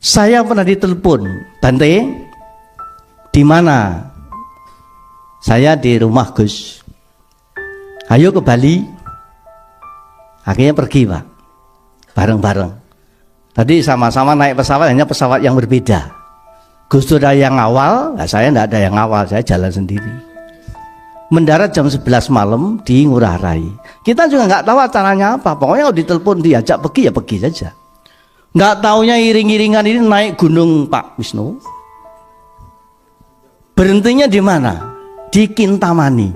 Saya pernah ditelepon, Bante, di mana? Saya di rumah Gus. Ayo ke Bali. Akhirnya pergi, Pak, bareng-bareng. Tadi sama-sama naik pesawat, hanya pesawat yang berbeda. Gus Dur ada yang awal, nah saya tidak ada yang awal, saya jalan sendiri. Mendarat jam 11 malam di Ngurah Rai. Kita juga nggak tahu acaranya apa, pokoknya kalau ditelepon diajak pergi ya pergi saja. Nggak taunya iring-iringan ini naik gunung Pak Wisnu. Berhentinya di mana? Di Kintamani.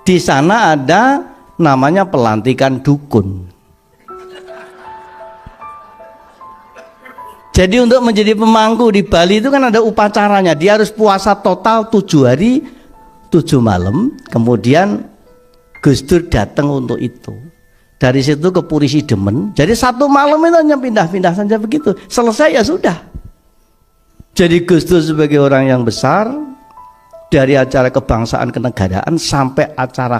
Di sana ada namanya pelantikan dukun. Jadi untuk menjadi pemangku di Bali itu kan ada upacaranya. Dia harus puasa total 7 hari 7 malam. Kemudian Gus Dur datang untuk itu. Dari situ ke Puri Sidemen. Jadi 1 malam itu hanya pindah-pindah saja begitu. Selesai ya sudah. Jadi Gus Dur sebagai orang yang besar, dari acara kebangsaan kenegaraan sampai acara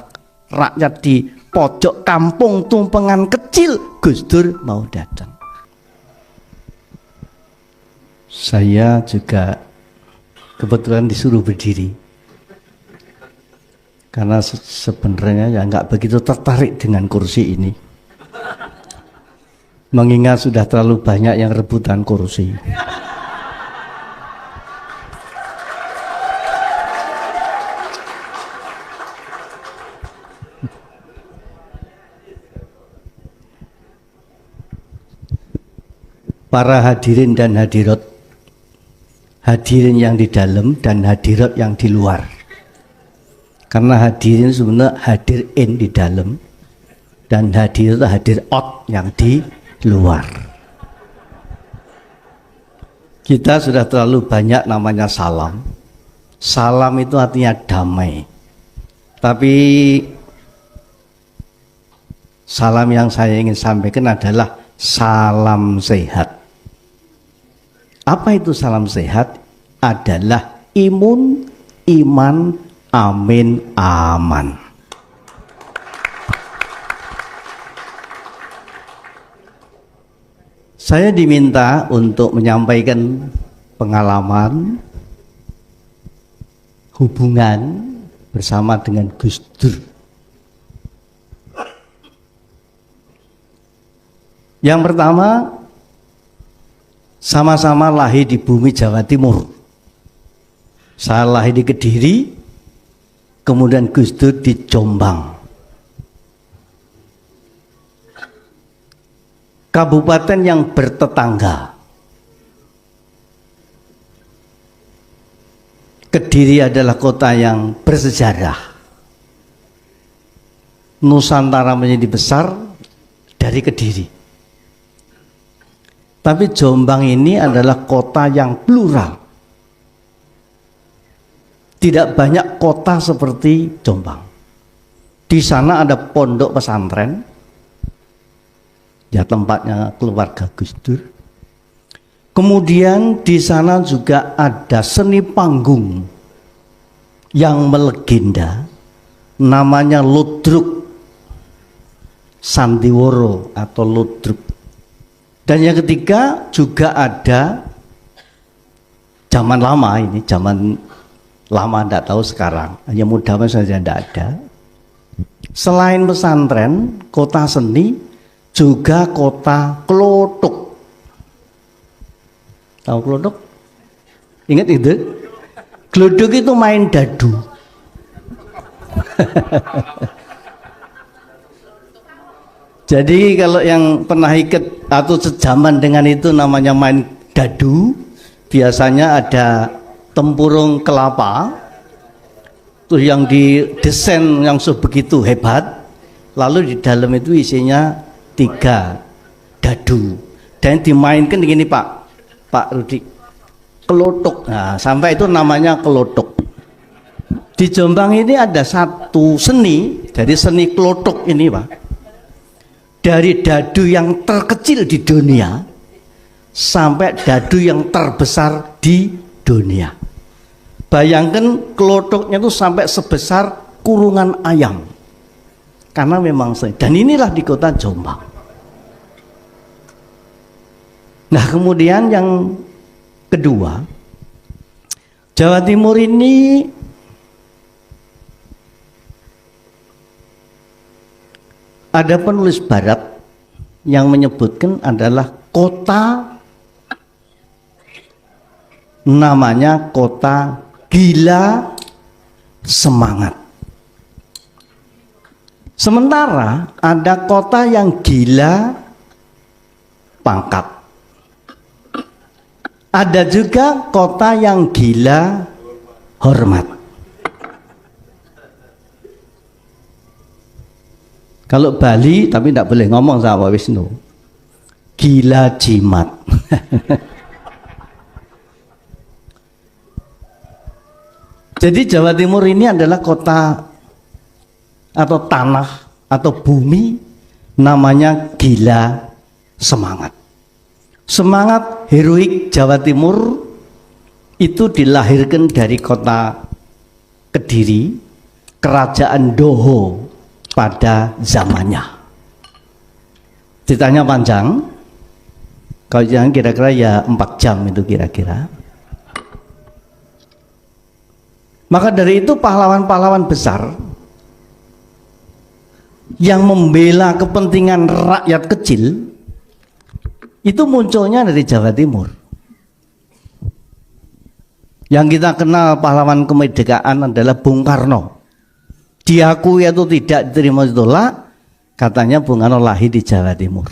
rakyat di pojok kampung tumpengan kecil, Gus Dur mau datang. Saya juga kebetulan disuruh berdiri karena sebenarnya ya nggak begitu tertarik dengan kursi ini, mengingat sudah terlalu banyak yang rebutan kursi. Para hadirin dan hadirat, hadirin yang di dalam dan hadirat yang di luar. Karena hadirin sebenarnya hadir in di dalam dan hadirat hadir out yang di luar. Kita sudah terlalu banyak namanya salam. Salam itu artinya damai. Tapi salam yang saya ingin sampaikan adalah salam sehat. Apa itu salam sehat? Adalah imun, iman, amin, aman. Saya diminta untuk menyampaikan pengalaman hubungan bersama dengan Gus Dur. Yang pertama, sama-sama lahir di bumi Jawa Timur. Saya lahir di Kediri, kemudian Gus Dur di Jombang. Kabupaten yang bertetangga. Kediri adalah kota yang bersejarah. Nusantara menjadi besar dari Kediri. Tapi Jombang ini adalah kota yang plural. Tidak banyak kota seperti Jombang. Di sana ada pondok pesantren, ya tempatnya keluarga Gus Dur. Kemudian di sana juga ada seni panggung yang melegenda, namanya Ludruk Sandiworo atau Ludruk. Dan yang ketiga juga ada zaman lama, ini zaman lama tidak tahu sekarang, hanya mudah-mudahan saja tidak ada. Selain pesantren, kota seni juga kota Klothok. Tahu Klothok? Ingat itu? Klothok itu main dadu. Jadi kalau yang pernah ikut atau sejaman dengan itu namanya main dadu, biasanya ada tempurung kelapa, terus yang didesain yang sebegitu hebat, lalu di dalam itu isinya 3 dadu, dan dimainkan begini Pak Rudi, Klothok. Nah, sampai itu namanya Klothok. Di Jombang ini ada satu seni, dari seni Klothok ini Pak. Dari dadu yang terkecil di dunia sampai dadu yang terbesar di dunia. Bayangkan Klothoknya itu sampai sebesar kurungan ayam. Karena memang dan inilah di kota Jombang. Nah, kemudian yang kedua, Jawa Timur ini ada penulis barat yang menyebutkan adalah kota, namanya kota gila semangat. Sementara ada kota yang gila pangkat. Ada juga kota yang gila hormat. Kalau Bali, tapi tidak boleh ngomong sama Pak Wisnu, gila jimat. Jadi Jawa Timur ini adalah kota atau tanah atau bumi, namanya gila semangat. Semangat heroik Jawa Timur itu dilahirkan dari kota Kediri, kerajaan Doho pada zamannya. Ceritanya panjang, kalau jangan kira-kira ya 4 jam itu kira-kira. Maka dari itu pahlawan-pahlawan besar yang membela kepentingan rakyat kecil itu munculnya dari Jawa Timur. Yang kita kenal pahlawan kemerdekaan adalah Bung Karno. Diakui atau tidak diterima ditolak, katanya Bung Karno lahir di Jawa Timur.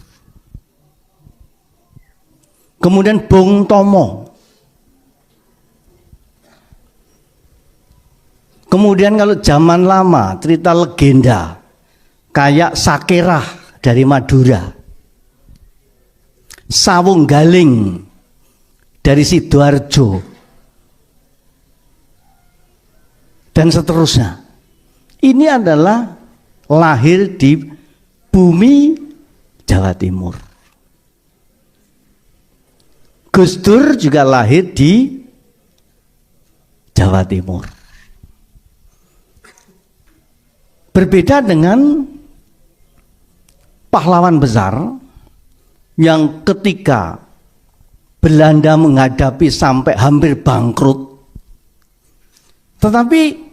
Kemudian Bung Tomo. Kemudian kalau zaman lama, cerita legenda kayak Sakerah dari Madura, Sawung Galing dari Sidoarjo, dan seterusnya. Ini adalah lahir di bumi Jawa Timur. Gus Dur juga lahir di Jawa Timur. Berbeda dengan pahlawan besar yang ketika Belanda menghadapi sampai hampir bangkrut, tetapi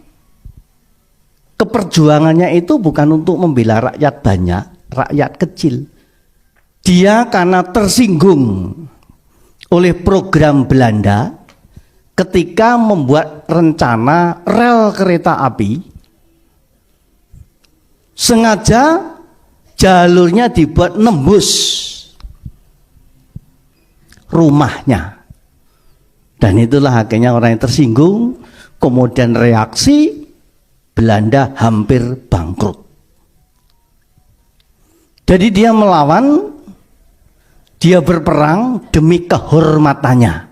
keperjuangannya itu bukan untuk membela rakyat banyak, rakyat kecil. Dia karena tersinggung oleh program Belanda ketika membuat rencana rel kereta api, sengaja jalurnya dibuat nembus rumahnya. Dan itulah akhirnya orang yang tersinggung, kemudian reaksi, Belanda hampir bangkrut. Jadi dia melawan, dia berperang demi kehormatannya.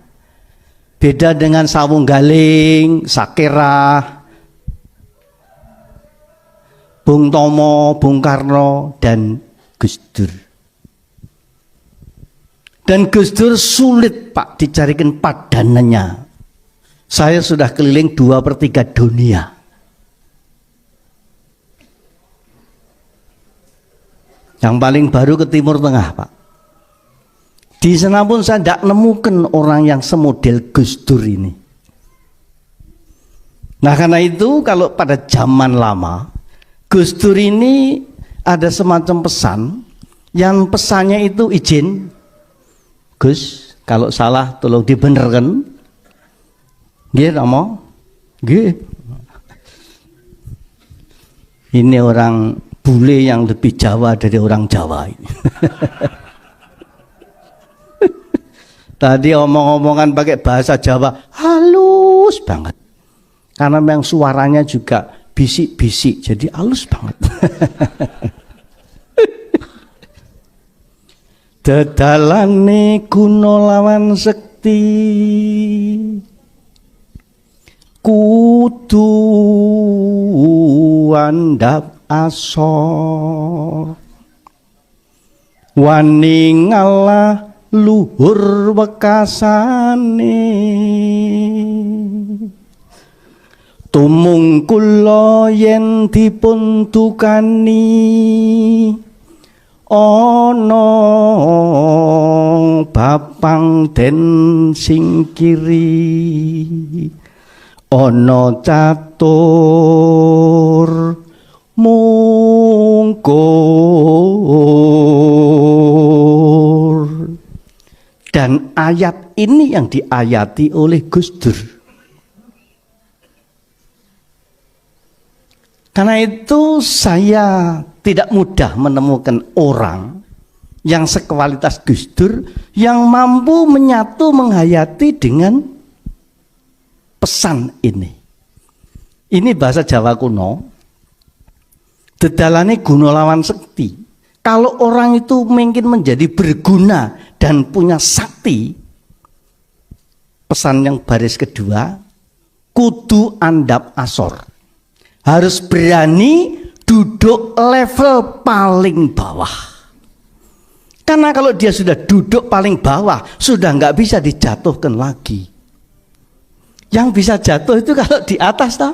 Beda dengan Sawung Galing, Sakerah, Bung Tomo, Bung Karno, dan Gus Dur. Dan Gus Dur sulit Pak dicarikan padanannya. Saya sudah keliling 2/3 dunia. Yang paling baru ke Timur Tengah Pak. Di sana pun saya tidak menemukan orang yang semodel Gus Dur ini. Nah karena itu kalau pada zaman lama, Gus Dur ini ada semacam pesan, yang pesannya itu izin, Gus, kalau salah tolong dibenerkan. Nggih, Ramo. Nggih. Ini orang bule yang lebih Jawa dari orang Jawa ini. Tadi omong-omongan pakai bahasa Jawa halus banget. Karena memang suaranya juga bisik-bisik, jadi halus banget. Dedalane kuno lawan sekti, kudu andhap asor, wani ngalah luhur wekasane, tumungkul yen dipun tukani, ana bapang den singkiri ana catur mungkur. Dan ayat ini yang diayati oleh Gus Dur. Karena itu saya tidak mudah menemukan orang yang sekualitas Gus Dur yang mampu menyatu menghayati dengan pesan ini. Ini bahasa Jawa kuno. Dedalane guna lawan sekti. Kalau orang itu mungkin menjadi berguna dan punya sakti, pesan yang baris kedua, kudu andap asor. Harus berani duduk level paling bawah. Karena kalau dia sudah duduk paling bawah, sudah nggak bisa dijatuhkan lagi. Yang bisa jatuh itu kalau di atas toh.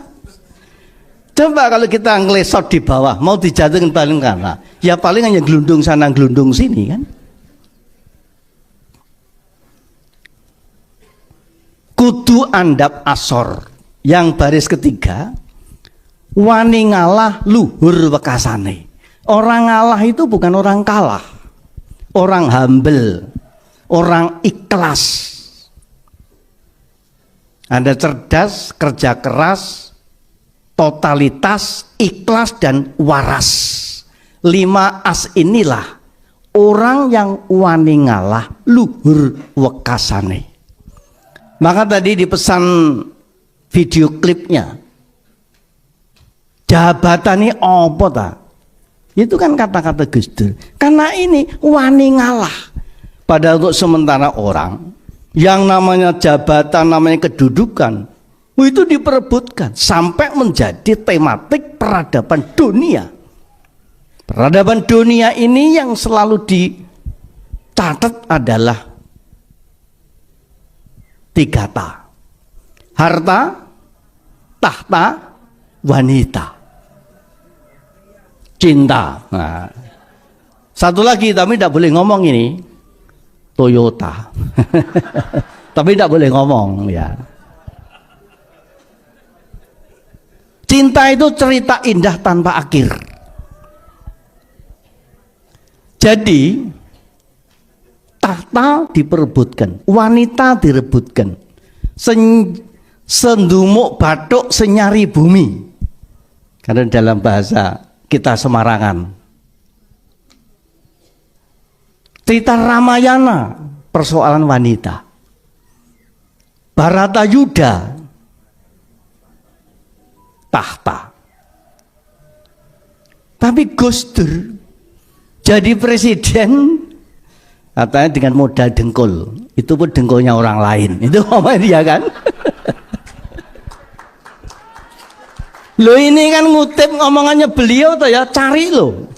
Coba kalau kita ngelesot di bawah, mau dijatuhkan paling kanan, ya paling hanya gelundung sana gelundung sini kan. Kudu andap asor. Yang baris ketiga, wani ngalah luhur wekasane. Orang ngalah itu bukan orang kalah, orang humble, orang ikhlas. Anda cerdas, kerja keras, totalitas, ikhlas, dan waras. 5 as inilah orang yang wani ngalah luhur wekasane. Maka tadi di pesan video klipnya, jabatannya apa ta? Itu kan kata-kata Gus Dur. Karena ini wani ngalah. Padahal untuk sementara orang yang namanya jabatan, namanya kedudukan, itu diperebutkan sampai menjadi tematik peradaban dunia. Peradaban dunia ini yang selalu dicatat adalah 3 ta. Harta, tahta, wanita. Cinta. Nah, satu lagi tapi tidak boleh ngomong ini, Toyota. Tapi tidak boleh ngomong ya. Cinta itu cerita indah tanpa akhir. Jadi tahta diperebutkan, wanita direbutkan, sendumuk batuk senyari bumi. Karena dalam bahasa kita Semarangan, cerita Ramayana persoalan wanita, Baratayuda tahta. Tapi Gus Dur jadi presiden katanya dengan modal dengkul, itu pun dengkulnya orang lain. Itu apa dia kan? Lo ini kan ngutip ngomongannya beliau tuh ya, cari lo.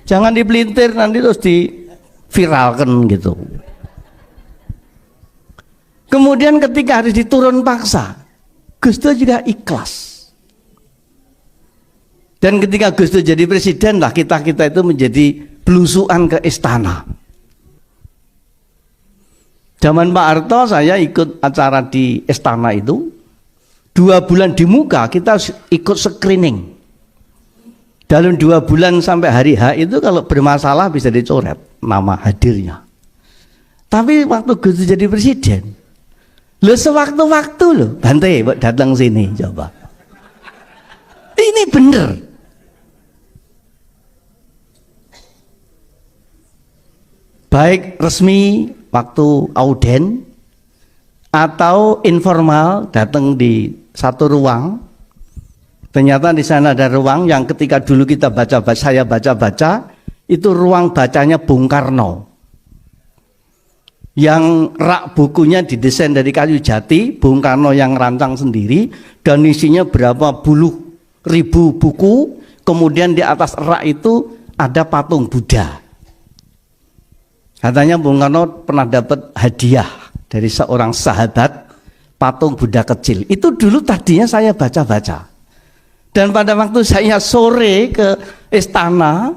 Jangan dipelintir nanti terus diviralkan gitu. Kemudian ketika harus diturun paksa, Gus Dur juga ikhlas. Dan ketika Gus Dur jadi presiden lah, kita-kita itu menjadi belusuan ke istana. Zaman Pak Harto saya ikut acara di istana itu, 2 bulan di muka kita ikut screening. Dalam 2 bulan sampai hari H itu kalau bermasalah bisa dicoret nama hadirnya. Tapi waktu Gus Dur jadi presiden, lo sewaktu-waktu lo Bante datang sini coba. Ini bener. Baik resmi waktu auden atau informal datang di satu ruang. Ternyata di sana ada ruang yang ketika dulu kita baca-baca, saya baca-baca, itu ruang bacanya Bung Karno. Yang rak bukunya didesain dari kayu jati, Bung Karno yang rancang sendiri, dan isinya berapa puluh ribu buku. Kemudian di atas rak itu ada patung Buddha. Katanya Bung Karno pernah dapat hadiah dari seorang sahabat patung Buddha kecil. Itu dulu tadinya saya baca-baca. Dan pada waktu saya sore ke istana,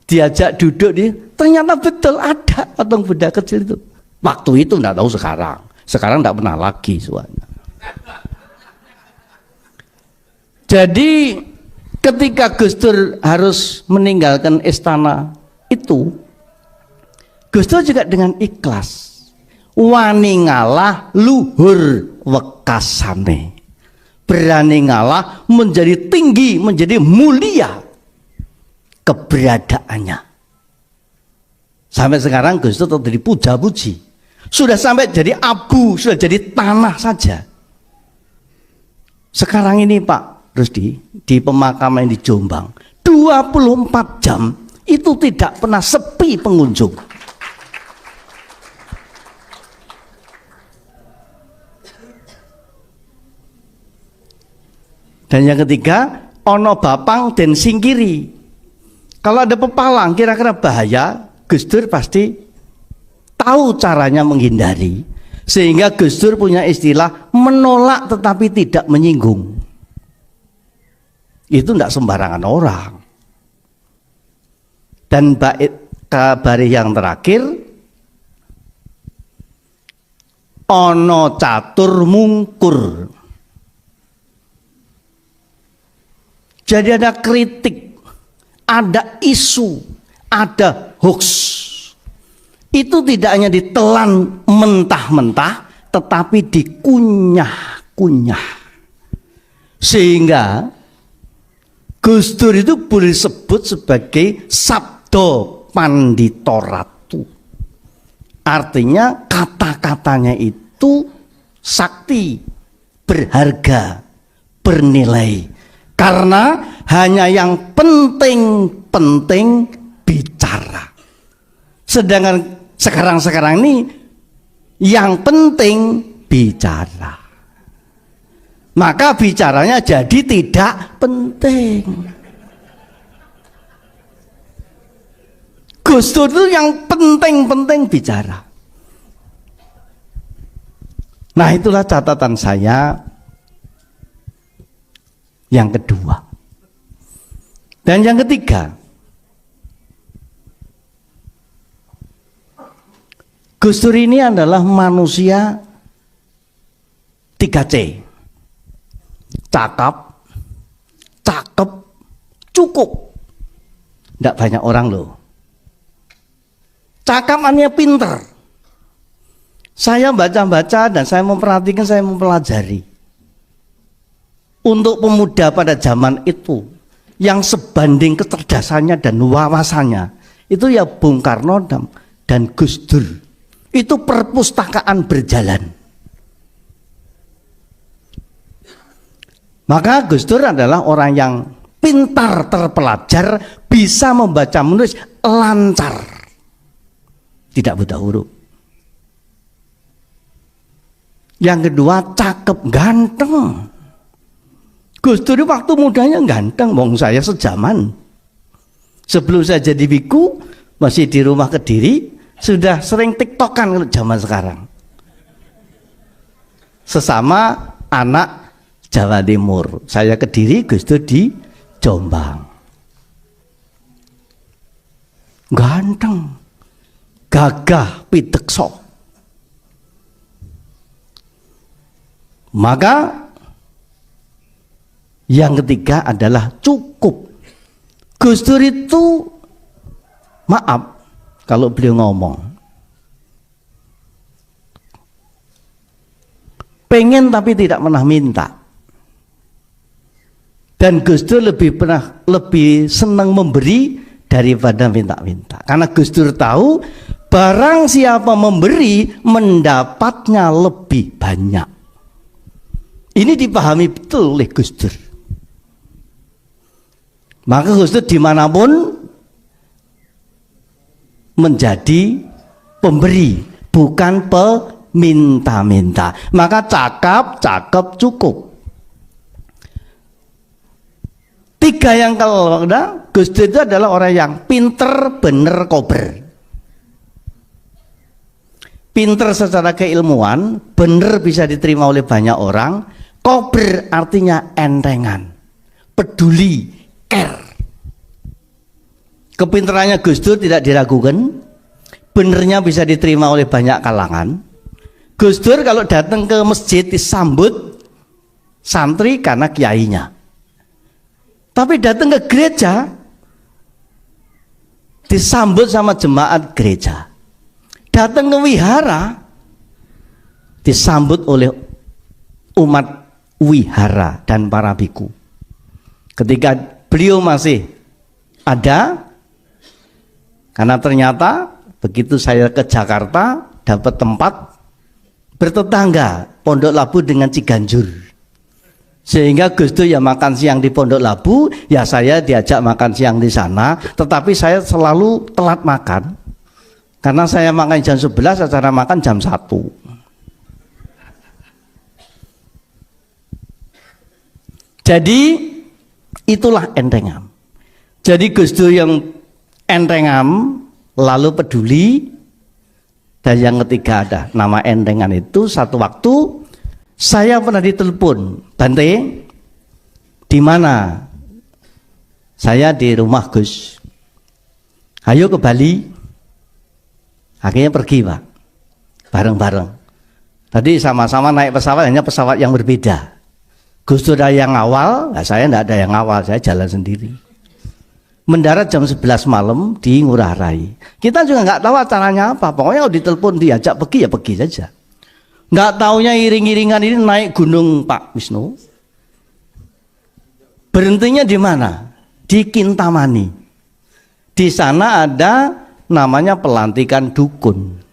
diajak duduk ternyata betul ada patung Buddha kecil itu. Waktu itu enggak tahu sekarang. Sekarang enggak pernah lagi soalnya. Jadi ketika Gus Dur harus meninggalkan istana itu, Gus Dur juga dengan ikhlas. Wani ngalah luhur wekasane. Berani ngalah menjadi tinggi, menjadi mulia keberadaannya. Sampai sekarang Gus Dur tetap dipuja-puji. Sudah sampai jadi abu, sudah jadi tanah saja. Sekarang ini Pak Rusdi, di pemakaman di Jombang, 24 jam itu tidak pernah sepi pengunjung. Dan yang ketiga, ono bapang dan singkiri. Kalau ada pepalang kira-kira bahaya, Gus Dur pasti tahu caranya menghindari. Sehingga Gus Dur punya istilah menolak tetapi tidak menyinggung. Itu tidak sembarangan orang. Dan kabar yang terakhir, ono catur mungkur. Jadi ada kritik, ada isu, ada hoax. Itu tidak hanya ditelan mentah-mentah, tetapi dikunyah-kunyah. Sehingga Gus Dur itu boleh disebut sebagai sabdo pandito ratu. Artinya kata-katanya itu sakti, berharga, bernilai. Karena hanya yang penting-penting bicara. Sedangkan sekarang ini yang penting bicara. Maka bicaranya jadi tidak penting. Gus Dur itu yang penting-penting bicara. Nah, itulah catatan saya yang kedua. Dan yang ketiga, Gus Dur ini adalah manusia 3C. Cakep, cakep, cukup. Tidak banyak orang loh. Cakapannya pinter. Saya baca-baca dan saya memperhatikan, saya mempelajari. Untuk pemuda pada zaman itu yang sebanding kecerdasannya dan wawasannya itu ya Bung Karno dan Gus Dur. Itu perpustakaan berjalan. Maka Gus Dur adalah orang yang pintar, terpelajar, bisa membaca menulis lancar, tidak buta huruf. Yang kedua, cakep, ganteng. Gus Dur waktu mudanya ganteng, wong saya sejaman. Sebelum saya jadi biku, masih di rumah Kediri, sudah sering tiktokan kalau zaman sekarang. Sesama anak Jawa Timur. Saya Kediri, Gus Dur di Jombang. Ganteng, gagah, pidekso. Maka yang ketiga adalah cukup. Gus Dur itu, maaf kalau beliau ngomong, pengen tapi tidak pernah minta. Dan Gus Dur lebih senang memberi daripada minta-minta. Karena Gus Dur tahu barang siapa memberi mendapatnya lebih banyak. Ini dipahami betul oleh Gus Dur. Maka Gus Dur dimanapun menjadi pemberi, bukan peminta-minta. Maka cakep, cakep, cukup. Tiga yang kalau Gus Dur itu adalah orang yang pinter, bener, kober. Pinter secara keilmuan, bener bisa diterima oleh banyak orang. Kober artinya entengan, peduli, care. Kepintarannya Gus Dur tidak diragukan, benernya bisa diterima oleh banyak kalangan. Gus Dur kalau datang ke masjid disambut santri karena kiainya, tapi datang ke gereja disambut sama jemaat gereja. Datang ke wihara disambut oleh umat wihara dan para biku. Ketika beliau masih ada, karena ternyata begitu saya ke Jakarta dapat tempat bertetangga Pondok Labu dengan Ciganjur, sehingga Gus Dur ya makan siang di Pondok Labu, ya saya diajak makan siang di sana. Tetapi saya selalu telat makan, karena saya makan jam 11, acara makan jam 1. Jadi itulah entengam. Jadi Gus Dur yang entengam lalu peduli. Dan yang ketiga ada nama entengan itu. Satu waktu saya pernah ditelepon, Bante, di mana? Saya di rumah Gus. Ayo ke Bali. Akhirnya pergi, Pak, bareng-bareng. Tadi sama-sama naik pesawat, hanya pesawat yang berbeda. Gus Dur ada yang awal, nah saya tidak ada yang awal, saya jalan sendiri. Mendarat jam 11 malam di Ngurah Rai. Kita juga nggak tahu acaranya apa. Pokoknya kalau ditelepon diajak pergi ya pergi saja. Nggak taunya iring-iringan ini naik gunung Pak Wisnu. Berhentinya di mana? Di Kintamani. Di sana ada namanya pelantikan dukun.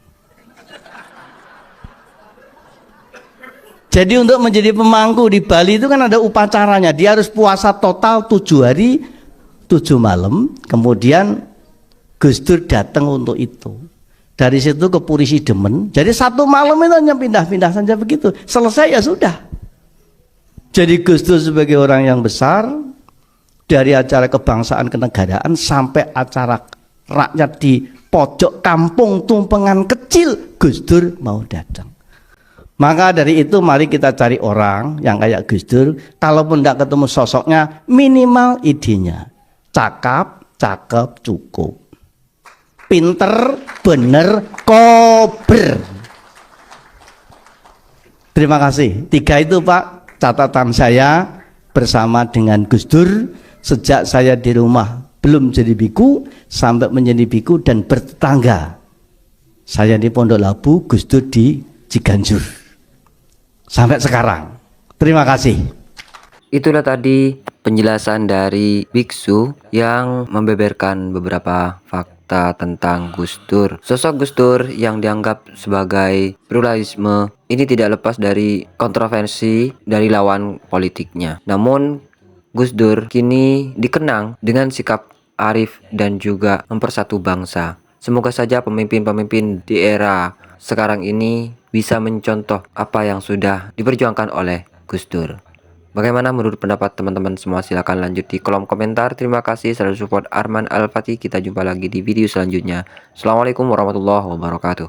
Jadi untuk menjadi pemangku di Bali itu kan ada upacaranya. Dia harus puasa total 7 hari 7 malam. Kemudian Gus Dur datang untuk itu. Dari situ ke Puri Sidemen. Jadi 1 malam itu hanya pindah-pindah saja begitu. Selesai ya sudah. Jadi Gus Dur sebagai orang yang besar, dari acara kebangsaan kenegaraan sampai acara rakyat di pojok kampung tumpengan kecil, Gus Dur mau datang. Maka dari itu mari kita cari orang yang kayak Gus Dur. Kalaupun tidak ketemu sosoknya, minimal idenya. Cakap, cakep, cukup. Pinter, bener, kober. Terima kasih. 3 itu Pak, catatan saya bersama dengan Gus Dur. Sejak saya di rumah belum jadi biku, sampai menjadi biku dan bertetangga. Saya di Pondok Labu, Gus Dur di Ciganjur. Sampai sekarang. Terima kasih. Itulah tadi penjelasan dari biksu yang membeberkan beberapa fakta tentang Gus Dur. Sosok Gus Dur yang dianggap sebagai pluralisme ini tidak lepas dari kontroversi dari lawan politiknya. Namun Gus Dur kini dikenang dengan sikap arif dan juga mempersatu bangsa. Semoga saja pemimpin-pemimpin di era sekarang ini bisa mencontoh apa yang sudah diperjuangkan oleh Gus Dur. Bagaimana menurut pendapat teman-teman semua? Silahkan lanjut di kolom komentar. Terima kasih selalu support Arman Al-Fatih. Kita jumpa lagi di video selanjutnya. Assalamualaikum warahmatullahi wabarakatuh.